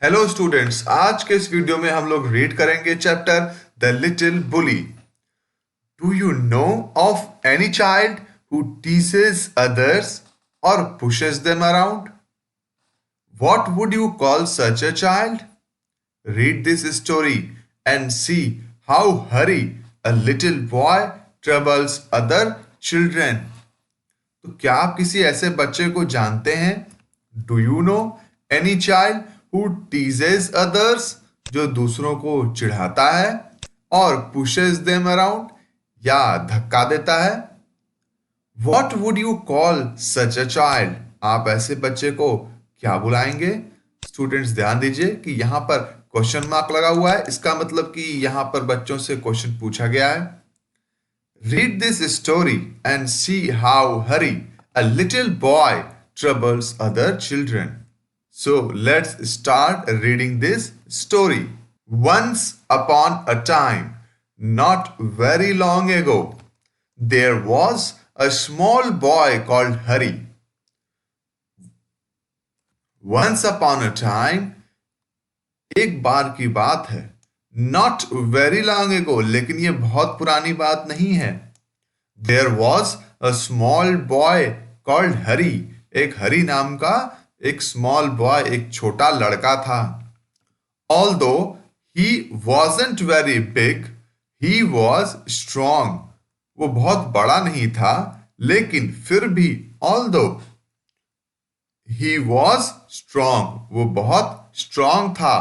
Hello students, आज के इस वीडियो में हम लोग रीड करेंगे chapter the little bully. Do you know of any child who teases others और pushes them around? What would you call such a child? Read this story and see how Hari, a little boy, troubles other children. तो क्या आप किसी ऐसे बच्चे को जानते हैं? Do you no any child who teases others, जो दूसरों को चिढ़ाता है, और पुशेस देम अराउंड, या धक्का देता है? What would you call such a child? आप ऐसे बच्चे को क्या बुलाएंगे? स्टूडेंट्स ध्यान दीजिए कि यहां पर क्वेश्चन मार्क लगा हुआ है। इसका मतलब कि यहां पर बच्चों से क्वेश्चन पूछा गया है। Read this story and see how Hari, a little boy, troubles other children. So let's start reading this story. Once upon a time, not very long ago, there was a small boy called Hari. Once upon a time, एक बार की बात है। Not very long ago, लेकिन ये बहुत पुरानी बात नहीं है। There was a small boy called Hari. एक हरी नाम का एक small boy, एक छोटा लड़का था। Although he wasn't very big, he was strong. वो बहुत बड़ा नहीं था, लेकिन फिर भी although he was strong, वो बहुत strong था,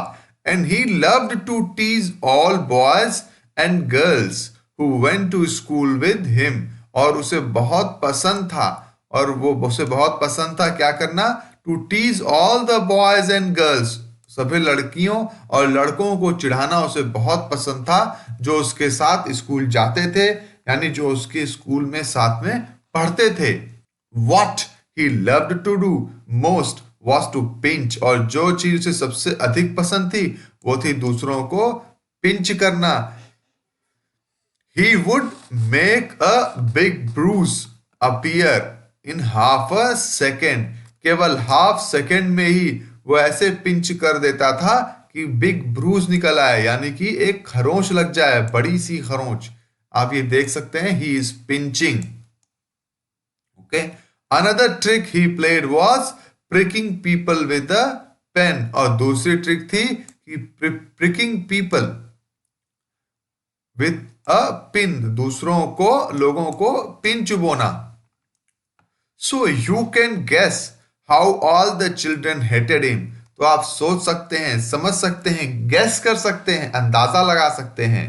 and he loved to tease all boys and girls who went to school with him. और उसे बहुत पसंद था, और वो उसे बहुत पसंद था क्या करना? To tease all the boys and girls, सभी लड़कियों और लड़कों को चिढ़ाना उसे बहुत पसंद था, जो उसके साथ स्कूल जाते थे, यानी जो उसके स्कूल में साथ में पढ़ते थे। What he loved to do most was to pinch, और जो चीज उसे सबसे अधिक पसंद थी वो थी दूसरों को पिंच करना। He would make a big bruise appear in half a second. केवल हाफ सेकेंड में ही वो ऐसे पिंच कर देता था कि बिग ब्रूज निकल आए, यानी कि एक खरोंच लग जाए, बड़ी सी खरोंच। आप ये देख सकते हैं, he is pinching. Okay, another trick he played was pricking people with a pen, और दूसरी ट्रिक थी कि pricking people with a pin, दूसरों को, लोगों को पिन चुबोना। So you can guess how all the children hated him. तो आप सोच सकते हैं, समझ सकते हैं, गेस कर सकते हैं, अंदाजा लगा सकते हैं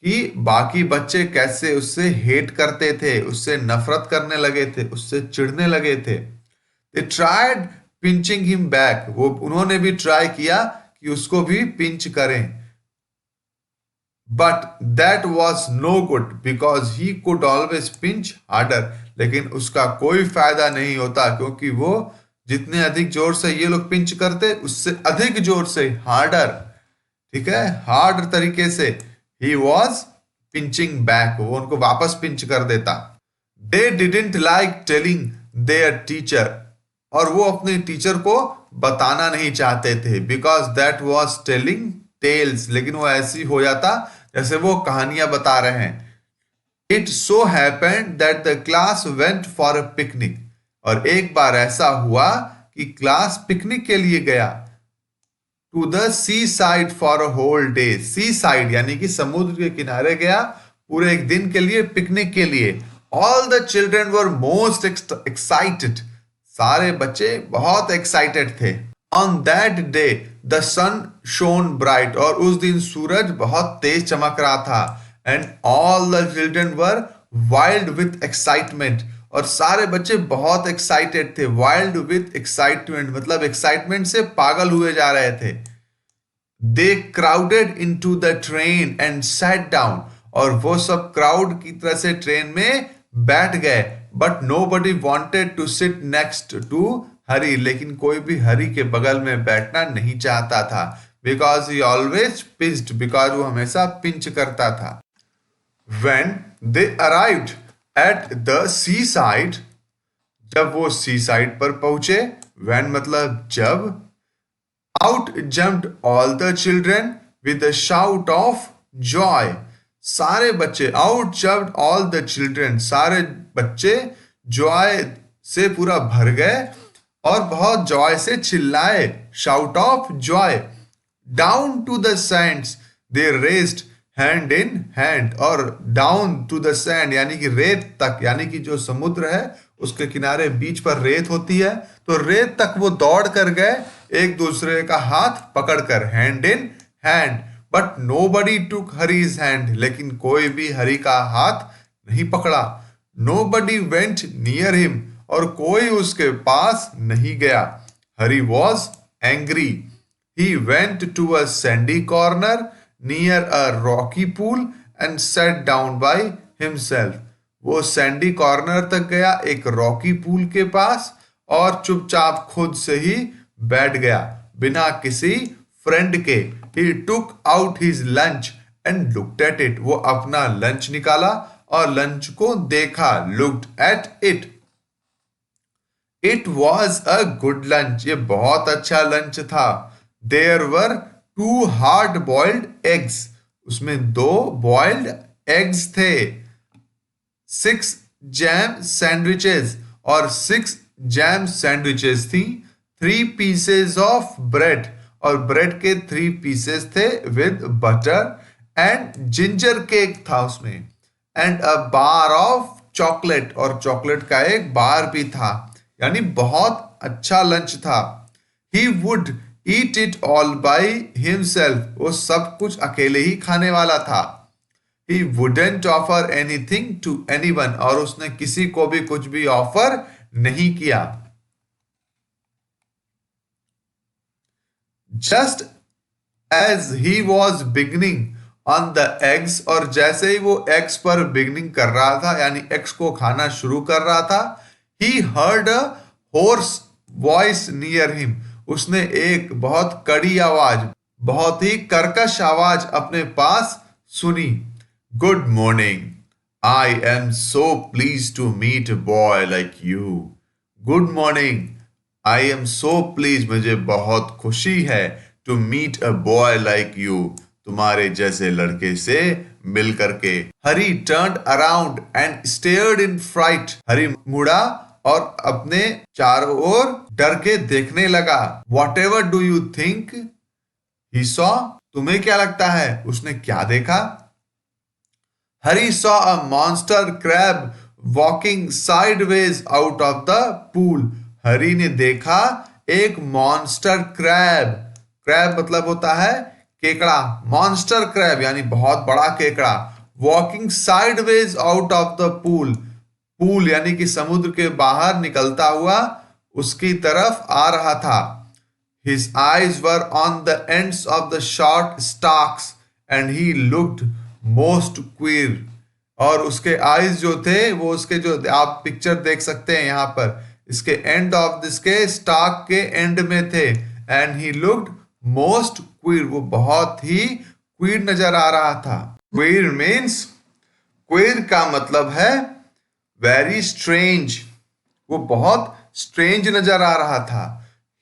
कि बाकी बच्चे कैसे उससे हेट करते थे, उससे नफरत करने लगे थे, उससे चिढ़ने लगे थे। They tried pinching him back, वो उन्होंने भी ट्राई किया कि उसको भी पिंच करें। But that was no good because he could always pinch harder, लेकिन उसका कोई फायदा नहीं होता, क्योंकि वो जितने अधिक जोर से ये लोग पिंच करते, उससे अधिक जोर से, हार्डर, ठीक है, हार्ड तरीके से, ही वॉज पिंचिंग बैक, वो उनको वापस पिंच कर देता। They didn't like telling their teacher, और वो अपने टीचर को बताना नहीं चाहते थे, because that was telling tales, लेकिन वो ऐसी हो जाता जैसे वो कहानियां बता रहे हैं। It so happened that the class went for a picnic, और एक बार ऐसा हुआ कि क्लास पिकनिक के लिए गया। To the seaside for a whole day, seaside यानी कि समुद्र के किनारे गया पूरे एक दिन के लिए, पिकनिक के लिए। All the children were most excited, सारे बच्चे बहुत एक्साइटेड थे। On that day the sun shone bright, और उस दिन सूरज बहुत तेज चमक रहा था। And all the children were wild with excitement, और सारे बच्चे बहुत एक्साइटेड थे। वाइल्ड विथ एक्साइटमेंट मतलब एक्साइटमेंट से पागल हुए जा रहे थे। They crowded into the train and sat down, और वो सब क्राउड की तरह से ट्रेन में बैठ गए। But nobody wanted to sit next to Hari, लेकिन कोई भी हरी के बगल में बैठना नहीं चाहता था, because he always pinched, because वो हमेशा पिंच करता था। When they arrived at the seaside, जब वो सी साइड पर पहुंचे, when मतलब जब, Out jumped all the children with a shout of joy. सारे बच्चे, out jumped all the children, सारे बच्चे joy से पूरा भर गए और बहुत joy से चिल्लाए, shout of joy. Down to the sands they raced hand in hand, और down to the sand यानी कि रेत तक, यानी कि जो समुद्र है उसके किनारे बीच पर रेत होती है, तो रेत तक वो दौड़ कर गए एक दूसरे का हाथ पकड़कर, hand in hand. But nobody took Harry's hand, लेकिन कोई भी हरी का हाथ नहीं पकड़ा. नोबडी वेंट नियर हिम, और कोई उसके पास नहीं गया. Hari was angry. He went to a sandy corner near a rocky pool and sat down by himself. वो सैंडी कॉर्नर तक गया, एक रॉकी पूल के पास, और चुपचाप खुद से ही बैठ गया बिना किसी फ्रेंड के. He took out his lunch and looked at it. वो अपना लंच निकाला और लंच को देखा, looked at it. It was a good lunch. ये बहुत अच्छा लंच था. There were 2 hard-boiled eggs. उसमें 2 boiled eggs थे. 6 jam sandwiches, और 6 jam sandwiches थी. 3 pieces of bread, और ब्रेड के 3 पीसेस थे with butter, and ginger cake था उसमें, and a bar of chocolate, और चॉकलेट का एक बार भी था. यानी बहुत अच्छा लंच था. He would eat it all by himself. वो सब कुछ अकेले ही खाने वाला था. He wouldn't offer anything to anyone, और उसने किसी को भी कुछ भी ऑफर नहीं किया. Just as he was beginning on the eggs, और जैसे ही वो eggs पर beginning कर रहा था, यानी eggs को खाना शुरू कर रहा था, he heard a hoarse voice near him. उसने एक बहुत कड़ी आवाज, बहुत ही कर्कश आवाज अपने पास सुनी. Good morning. I am so pleased to meet a boy like you. Good morning. I am so pleased. मुझे बहुत खुशी है to meet a boy like you. तुम्हारे जैसे लड़के से मिल करके. हरी turned around and stared in fright. हरी मुड़ा और अपने चारों ओर डर के देखने लगा. Whatever do you think he saw? तुम्हें क्या लगता है उसने क्या देखा? हरी saw a monster crab walking sideways out of the pool. हरी ने देखा एक मॉन्स्टर क्रैब. क्रैब मतलब होता है केकड़ा. मॉन्स्टर क्रैब यानी बहुत बड़ा केकड़ा. Walking sideways out of the pool. Pool यानी कि समुद्र के बाहर निकलता हुआ उसकी तरफ आ रहा था. His eyes were on the ends of the short stalks and he looked most queer. और उसके आईज जो थे वो उसके जो आप पिक्चर देख सकते हैं यहाँ पर, इसके एंड ऑफ दिसके स्टाक के एंड में थे. And he looked most queer. वो बहुत ही क्वीर नजर आ रहा था. क्वीर मीन्स, क्वीर का मतलब है वेरी स्ट्रेंज. वो बहुत स्ट्रेंज नजर आ रहा था.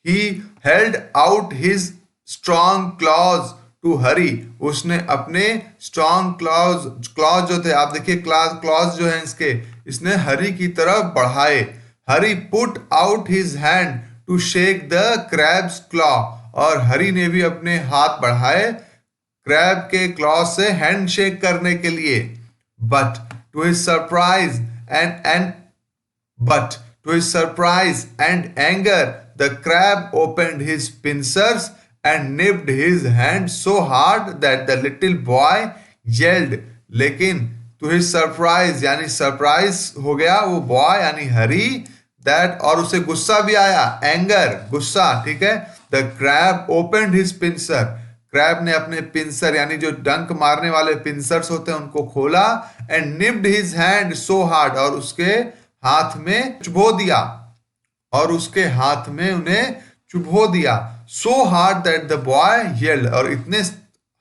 He held out his strong claws to Hari. उसने अपने स्ट्रॉन्ग क्लॉज जो थे, आप देखिए क्लॉज जो है इसने हरी की तरफ बढ़ाए. Hari put out his hand to shake the crab's claw. और हरी ने भी अपने हाथ बढ़ाए क्रैब के क्लॉ से हैंड शेक करने के लिए. But to his surprise and anger the crab opened his pincers and nipped his hand so hard that the little boy yelled. लेकिन to his surprise यानी सरप्राइज हो गया वो बॉय यानी हरी, that और उसे गुस्सा भी आया, एंगर गुस्सा, ठीक है. The crab opened his pincer. Crab ने अपने पिंसर यानी जो डंक मारने वाले पिंसर्स होते हैं उनको खोला. and nipped his hand so hard और उसके हाथ में चुभो दिया, और उसके हाथ में उन्हें चुभो दिया. so hard that the boy yelled. और इतने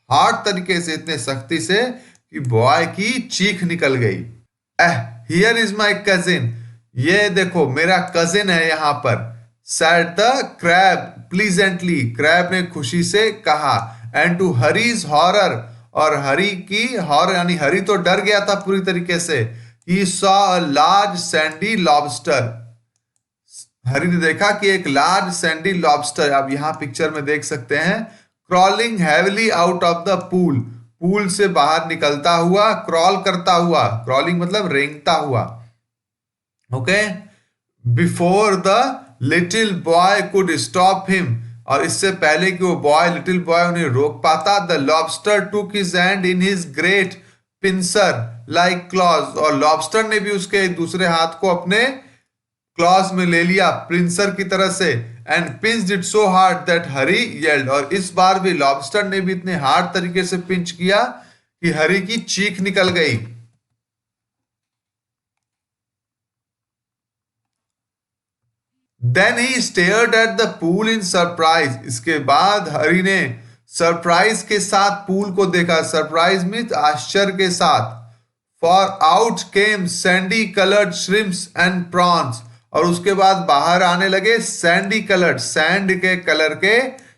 हार्ड तरीके से, इतने सख्ती से कि बॉय की चीख निकल गई. here is my cousin. ये देखो मेरा कजिन है यहाँ पर. said the crab pleasantly, crab ने खुशी से कहा, and to हरीज horror, और हरी की हॉरर यानी हरी तो डर गया था पूरी तरीके से, he saw a large sandy lobster, हरी ने देखा कि एक लार्ज सैंडी लॉबस्टर, आप यहां पिक्चर में देख सकते हैं, crawling heavily out of the pool, pool से बाहर निकलता हुआ, क्रॉल करता हुआ, क्रॉलिंग मतलब रेंगता हुआ, okay, before the little boy could stop him, और इससे पहले कि वो बॉय लिटिल बॉय उन्हें रोक पाता, the lobster took his hand in his great pincer like clause, और लॉबस्टर ने भी उसके दूसरे हाथ को अपने क्लॉज में ले लिया प्रिंसर की तरह से, and pinched it so hard that Harry yelled, और इस बार भी लॉबस्टर ने भी इतने हार्ड तरीके से पिंच किया कि हरी की चीख निकल गई। Then he stared at the pool in surprise, इसके बाद हरी ने सरप्राइज के साथ पूल को देखा, सरप्राइज मीन्स आश्चर्य के साथ, for out came Sandy coloured shrimps and prawns, और उसके बाद बाहर आने लगे सैंडी कलर्ड, सैंड के कलर के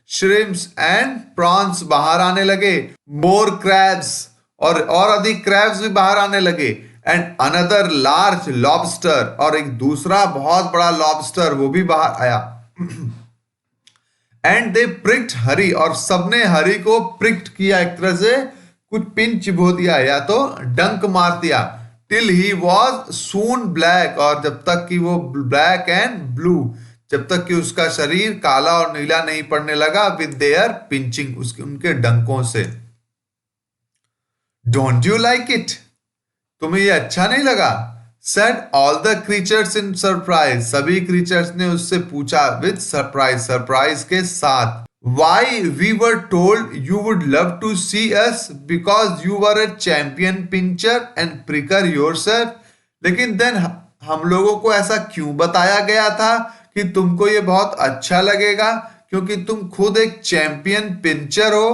श्रिम्प्स एंड प्रॉन्स बाहर आने लगे, मोर क्रैब्स, और अधिक क्रैब्स भी बाहर आने लगे, एंड अनदर लार्ज लॉबस्टर, और एक दूसरा बहुत बड़ा लॉबस्टर वो भी बाहर आया, एंड दे प्रिक्ड हरी, और सबने हरी को प्रिक्ड किया, एक तरह से कुछ पिन चिबो दिया या तो डंक मार दिया, till he was soon black, और जब तक कि वो ब्लैक एंड ब्लू, जब तक कि उसका शरीर काला और नीला नहीं पड़ने लगा, विद देयर पिंचिंग, उसके उनके डंकों से। डोंट यू लाइक इट, तुम्हें ये अच्छा नहीं लगा, said all the creatures in surprise, सभी क्रीचर्स ने उससे पूछा विद सरप्राइज, सरप्राइज के साथ, Why we were told you would love to see us because you were a champion pincher and pricker yourself, लेकिन देन हम लोगों को ऐसा क्यों बताया गया था कि तुमको ये बहुत अच्छा लगेगा क्योंकि तुम खुद एक चैंपियन पिंचर हो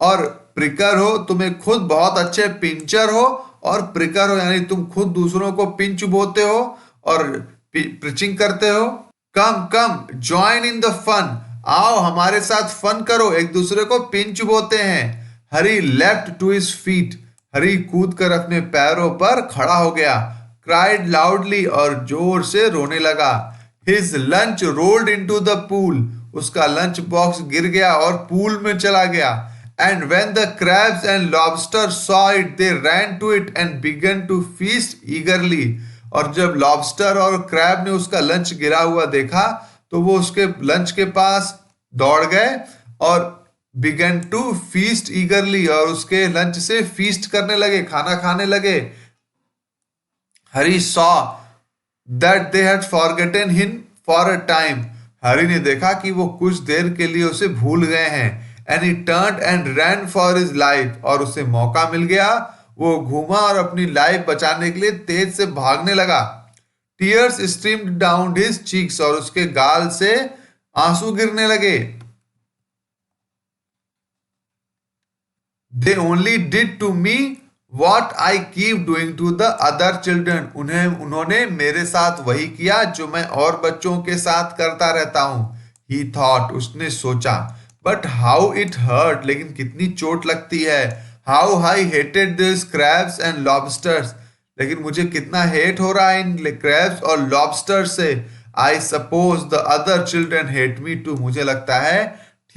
और प्रिकर हो, तुम्हें खुद बहुत अच्छे पिंचर हो और प्रिकर हो, यानी तुम खुद दूसरों को पिंच बोते हो और पिचिंग करते हो। Come come join in the fun, आओ हमारे साथ फन करो, एक दूसरे को पिंच बोते हैं। हरी लेफ्ट टू हिज फीट, हरी कूद कर अपने पैरों पर खड़ा हो गया, क्राइड लाउडली, और जोर से रोने लगा। His lunch rolled into the pool, उसका लंच बॉक्स गिर गया और पूल में चला गया। And when the crabs and lobster saw it they ran to it and began to feast eagerly, और जब लॉबस्टर और क्रैब ने उसका लंच गिरा हुआ देखा तो वो उसके लंच के पास दौड़ गए और बिगन टू फीस्ट ईगरली, और उसके लंच से फीस्ट करने लगे, खाना खाने लगे। Hari saw that they had forgotten him for a time, Hari ने देखा कि वो कुछ देर के लिए उसे भूल गए हैं। And he turned and ran for his life, और उसे मौका मिल गया, वो घूमा और अपनी लाइफ बचाने के लिए तेज से भागने लगा। Tears streamed down his cheeks, और उसके गाल से आंसू गिरने लगे। They only did to me what I keep doing to the other children, उन्होंने मेरे साथ वही किया जो मैं और बच्चों के साथ करता रहता हूं। ही थॉट, उसने सोचा, बट हाउ इट हर्ट, लेकिन कितनी चोट लगती है। How I hated this crabs and lobsters, लेकिन मुझे कितना हेट हो रहा है इन क्रैब्स और लॉबस्टर से। I suppose the other children hate me too, मुझे लगता है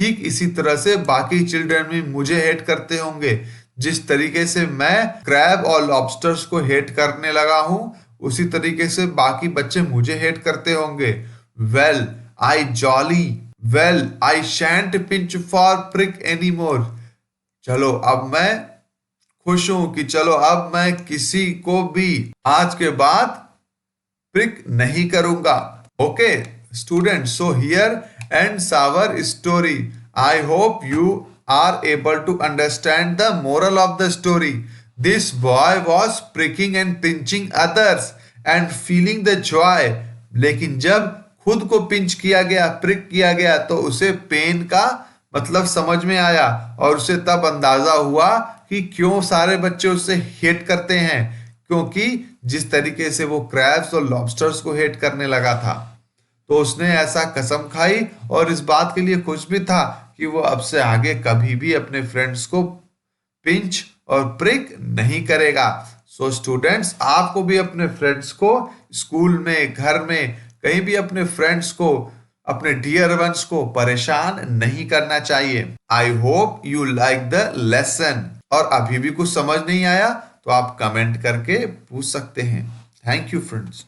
ठीक इसी तरह से बाकी चिल्ड्रन भी मुझे हेट करते होंगे। जिस तरीके से मैं क्रैब और लॉबस्टर्स को हेट करने लगा हूं उसी तरीके से बाकी बच्चे मुझे हेट करते होंगे। Well I jolly, well I shan't pinch for prick any more, चलो अब मैं खुश हूं कि चलो अब मैं किसी को भी आज के बाद प्रिक नहीं करूंगा। Okay student, so here ends our story. I hope you are able to understand the moral of the story. This boy was pricking and pinching others and feeling the joy. लेकिन जब खुद को pinch किया गया, prick किया गया, तो उसे पेन का मतलब समझ में आया और उसे तब अंदाजा हुआ कि क्यों सारे बच्चे उससे हेट करते हैं, क्योंकि जिस तरीके से वो क्रैब्स और लॉबस्टर्स को हेट करने लगा था। तो उसने ऐसा कसम खाई और इस बात के लिए खुश भी था कि वो अब से आगे कभी भी अपने फ्रेंड्स को पिंच और प्रिक नहीं करेगा। सो स्टूडेंट्स, आपको भी अपने फ्रेंड्स को स्कूल में, घर में, कहीं भी अपने फ्रेंड्स को, अपने डियर वंस को परेशान नहीं करना चाहिए। आई hope you like the lesson. और अभी भी कुछ समझ नहीं आया तो आप कमेंट करके पूछ सकते हैं। Thank you friends.